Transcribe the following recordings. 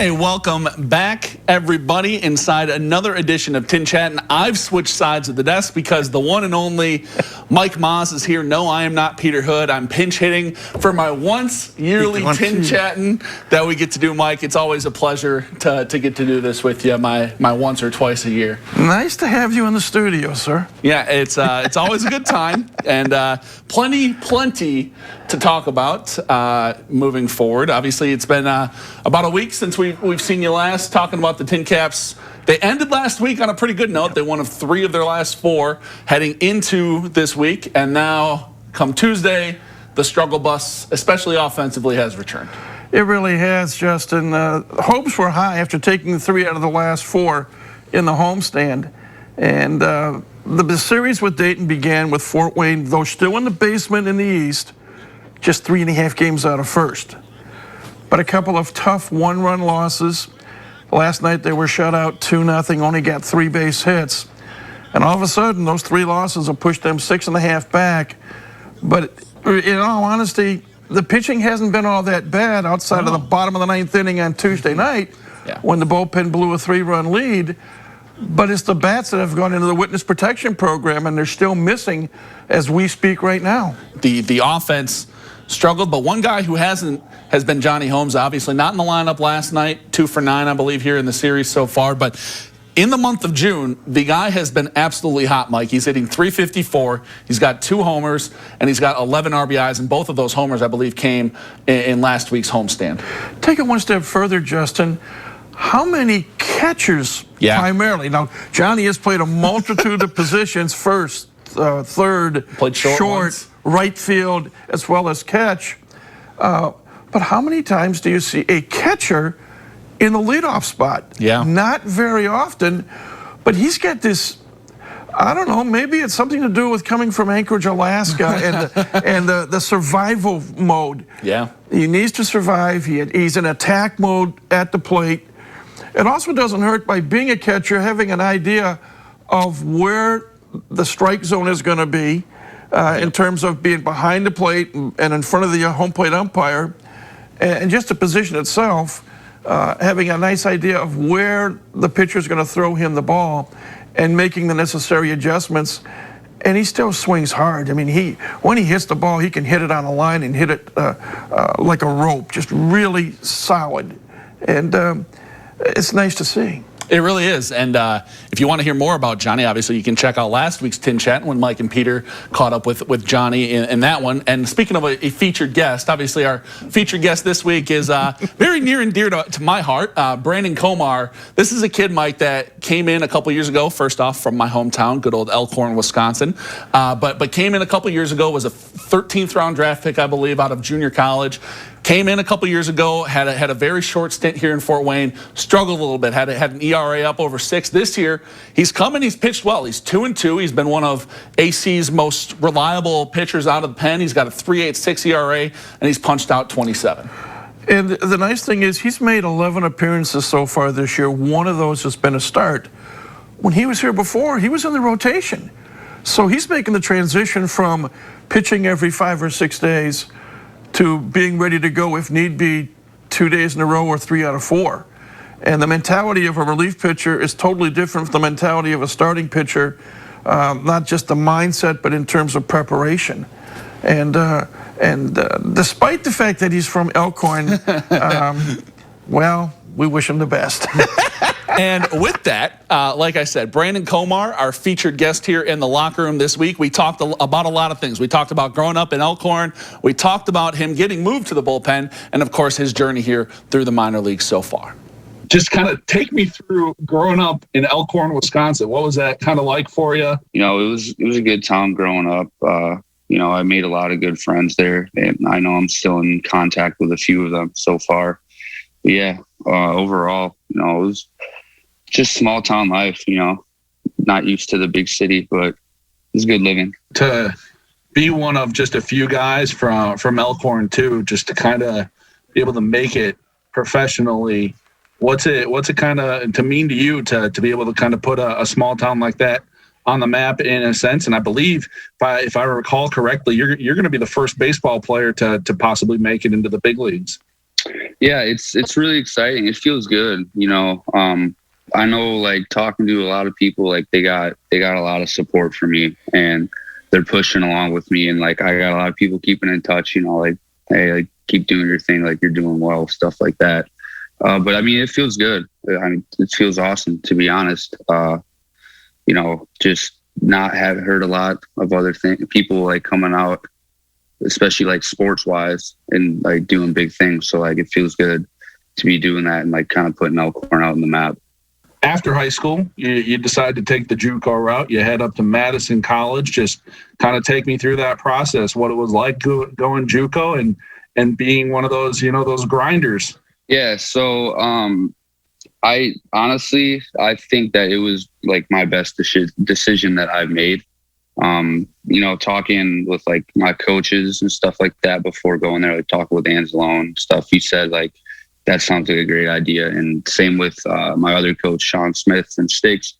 Hey, welcome back, everybody, inside another edition of TinChattin. I've switched sides of the desk because the one and only Mike Moz is here. No, I am not Peter Hood. I'm pinch hitting for my once yearly TinChattin that we get to do, Mike. It's always a pleasure to get to do this with you, my once or twice a year. Nice to have you in the studio, sir. Yeah, it's always a good time, and plenty to talk about moving forward. Obviously, it's been about a week since we've seen you last, talking about the TinCaps. They ended last week on a pretty good note. They won 3 of their last 4 heading into this week, and now come Tuesday, the struggle bus, especially offensively, has returned. It really has, Justin. Hopes were high after taking 3 out of the last 4 in the homestand, and the series with Dayton began with Fort Wayne, though still in the basement in the East, just 3.5 games out of first. But a couple of tough one-run losses. Last night they were shut out 2-0, only got 3 base hits. And all of a sudden, those 3 losses will push them 6.5 back. But in all honesty, the pitching hasn't been all that bad outside of the bottom of the 9th inning on Tuesday night when the bullpen blew a 3-run lead. But it's the bats that have gone into the witness protection program, and they're still missing as we speak right now. The offense struggled, but one guy who has been Johnny Holmes, obviously not in the lineup last night, 2 for 9, I believe, here in the series so far. But in the month of June, the guy has been absolutely hot, Mike. He's hitting .354. He's got 2 homers, and he's got 11 RBIs, and both of those homers, I believe, came in last week's homestand. Take it one step further, Justin. How many catchers primarily? Now, Johnny has played a multitude of positions, first, third, played short, right field, as well as catch. But how many times do you see a catcher in the leadoff spot? Yeah. Not very often, but he's got this, I don't know, maybe it's something to do with coming from Anchorage, Alaska and the survival mode. Yeah. He needs to survive. He's in attack mode at the plate. It also doesn't hurt by being a catcher, having an idea of where the strike zone is going to be in terms of being behind the plate and in front of the home plate umpire, and just the position itself, having a nice idea of where the pitcher is going to throw him the ball and making the necessary adjustments. And he still swings hard. I mean, when he hits the ball, he can hit it on a line and hit it like a rope, just really solid. And it's nice to see. It really is. And if you want to hear more about Johnny, obviously you can check out last week's TinChattin when Mike and Peter caught up with Johnny in that one. And speaking of a featured guest, obviously our featured guest this week is very near and dear to my heart, Brandon Komar. This is a kid, Mike, that came in a couple years ago, first off from my hometown, good old Elkhorn, Wisconsin. But came in a couple years ago, was a 13th round draft pick, I believe, out of junior college. Came in a couple years ago, had a very short stint here in Fort Wayne, struggled a little bit, had an ERA up over 6. This year, he's come and he's pitched well. He's 2-2. He's been one of AC's most reliable pitchers out of the pen. He's got a 3.86 ERA, and he's punched out 27. And the nice thing is he's made 11 appearances so far this year. One of those has been a start. When he was here before, he was in the rotation. So he's making the transition from pitching every 5 or 6 days to being ready to go if need be 2 days in a row or 3 out of 4. And the mentality of a relief pitcher is totally different from the mentality of a starting pitcher, not just the mindset, but in terms of preparation. And despite the fact that he's from Elkhorn, well, we wish him the best. And with that, like I said, Brandon Komar, our featured guest here in the locker room this week. We talked about a lot of things. We talked about growing up in Elkhorn. We talked about him getting moved to the bullpen, and of course his journey here through the minor leagues so far. Just kind of take me through growing up in Elkhorn, Wisconsin. What was that kind of like for you? You know, it was a good town growing up. You know, I made a lot of good friends there, and I know I'm still in contact with a few of them so far. But yeah, overall, you know, it was just small town life, you know, not used to the big city, but it was good living. To be one of just a few guys from Elkhorn too, just to kind of be able to make it professionally, what's it kind of to mean to you to be able to kind of put a small town like that on the map in a sense? And I believe, if I recall correctly, you're going to be the first baseball player to possibly make it into the big leagues. Yeah, it's really exciting. It feels good, you know. I know, like, talking to a lot of people, like they got a lot of support for me, and they're pushing along with me. And like I got a lot of people keeping in touch, you know, like, hey, like, keep doing your thing, like you're doing well, stuff like that. But I mean, it feels good. I mean, it feels awesome, to be honest. You know, just not have heard a lot of other people like coming out, especially like sports wise, and like doing big things. So like it feels good to be doing that and like kind of putting Elkhorn out on the map. After high school, you decide to take the JUCO route. You head up to Madison College. Just kind of take me through that process, what it was like going JUCO and being one of those, you know, those grinders. Yeah. So I honestly, I think that it was like my best decision that I've made. You know, talking with like my coaches and stuff like that before going there, like talking with Anzalone and stuff, he said like, that sounds like a great idea. And same with my other coach, Sean Smith and Sticks.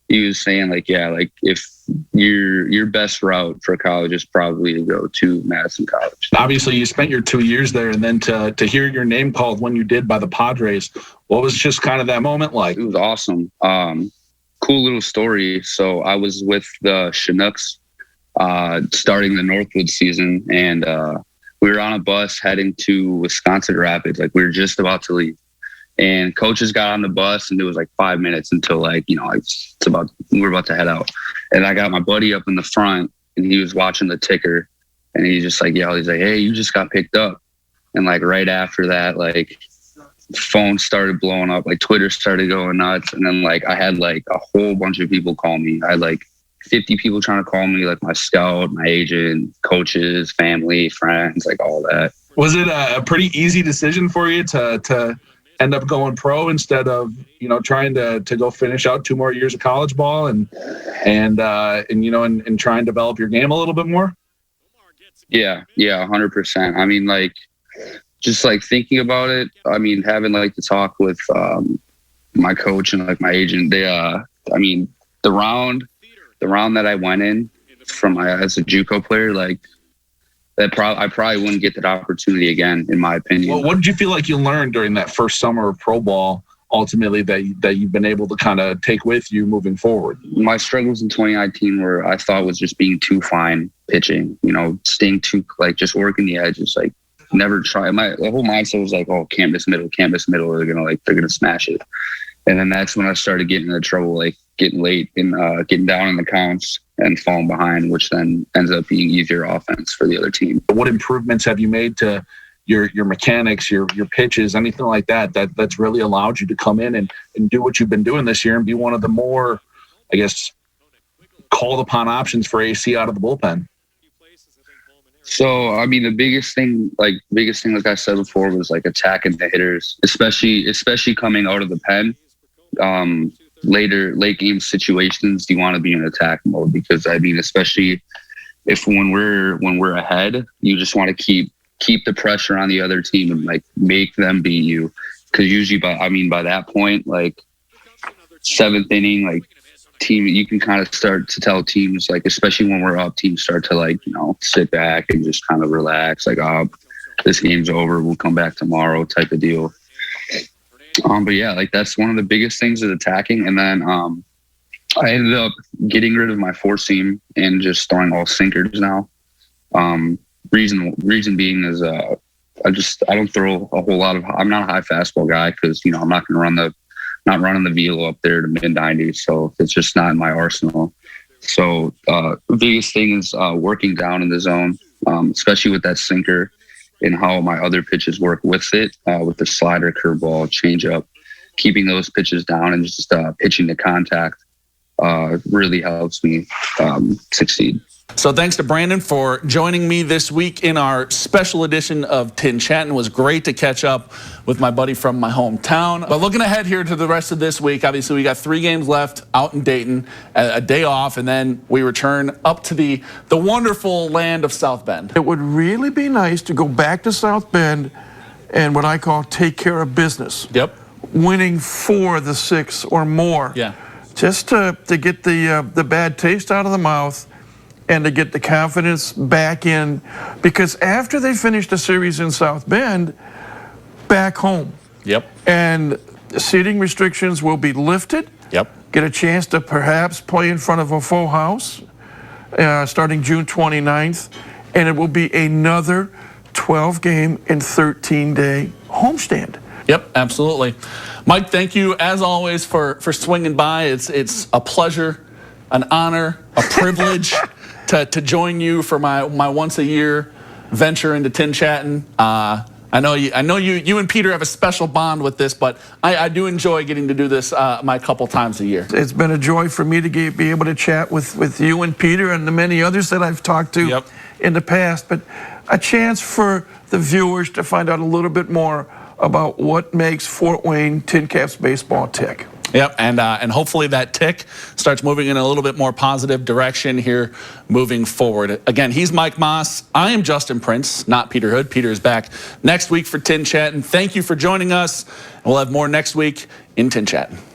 He was saying like, yeah, like if your best route for college is probably to go to Madison College. Obviously, you spent your 2 years there, and then to hear your name called when you did by the Padres, what was just kind of that moment like? It was awesome. Cool little story. So I was with the Chinooks starting the Northwood season, and we were on a bus heading to Wisconsin Rapids. Like we were just about to leave, and coaches got on the bus, and it was like 5 minutes until like, you know, we were about to head out. And I got my buddy up in the front, and he was watching the ticker, and he just like yelled, he's like, "Hey, you just got picked up." And like right after that, like phones started blowing up, like Twitter started going nuts. And then like I had like a whole bunch of people call me. I had like 50 people trying to call me, like my scout, my agent, coaches, family, friends, like all that. Was it a pretty easy decision for you to end up going pro instead of, you know, trying to go finish out 2 more years of college ball and you know, and try and develop your game a little bit more? Yeah, 100%. I mean, like, just like thinking about it, I mean, having like the talk with my coach and like my agent, they I mean, the round that I went in from as a JUCO player, like I probably wouldn't get that opportunity again, in my opinion. Well, what did you feel like you learned during that first summer of pro ball, ultimately, that you've been able to kind of take with you moving forward? My struggles in 2019 were, I thought, was just being too fine pitching, you know, staying too, like, just working the edges, like never try. The whole mindset was like, oh, can't miss middle, or they're gonna smash it. And then that's when I started getting into trouble, like getting late and getting down in the counts and falling behind, which then ends up being easier offense for the other team. What improvements have you made to your mechanics, your pitches, anything like that's really allowed you to come in and do what you've been doing this year and be one of the more, I guess, called upon options for AC out of the bullpen? So, I mean, the biggest thing, like I said before, was like attacking the hitters, especially coming out of the pen. Late game situations, you want to be in attack mode, because I mean, especially if when we're ahead, you just want to keep the pressure on the other team and like make them beat you. Because usually by that point, like 7th inning, like team, you can kind of start to tell teams, like, especially when we're up, teams start to like, you know, sit back and just kind of relax, like, oh, this game's over, we'll come back tomorrow type of deal. But yeah, like that's one of the biggest things is attacking. And then I ended up getting rid of my 4-seam and just throwing all sinkers now. Reason being is I don't throw a whole lot of. I'm not a high fastball guy, because, you know, I'm not going to running the velo up there to mid-90s, so it's just not in my arsenal. So the biggest thing is working down in the zone, especially with that sinker, and how my other pitches work with it, with the slider, curveball, changeup, keeping those pitches down and just pitching to contact really helps me succeed. So thanks to Brandon for joining me this week in our special edition of TinChattin. It was great to catch up with my buddy from my hometown. But looking ahead here to the rest of this week, obviously we got 3 games left out in Dayton, a day off, and then we return up to the wonderful land of South Bend. It would really be nice to go back to South Bend and what I call take care of business. Yep. Winning 4 of the 6 or more. Yeah. Just to get the bad taste out of the mouth, and to get the confidence back in, because after they finished the series in South Bend, back home. Yep. And seating restrictions will be lifted. Yep. Get a chance to perhaps play in front of a full house starting June 29th. And it will be another 12-game and 13-day homestand. Yep, absolutely. Mike, thank you as always for swinging by. It's a pleasure, an honor, a privilege to join you for my once a year venture into TinChattin. I know you and Peter have a special bond with this, but I do enjoy getting to do this my couple times a year. It's been a joy for me to be able to chat with you and Peter and the many others that I've talked to in the past, but a chance for the viewers to find out a little bit more about what makes Fort Wayne TinCaps baseball tick. Yep, and hopefully that tick starts moving in a little bit more positive direction here moving forward. Again, he's Mike Moss. I am Justin Prince, not Peter Hood. Peter is back next week for TinChattin. Thank you for joining us. We'll have more next week in TinChattin.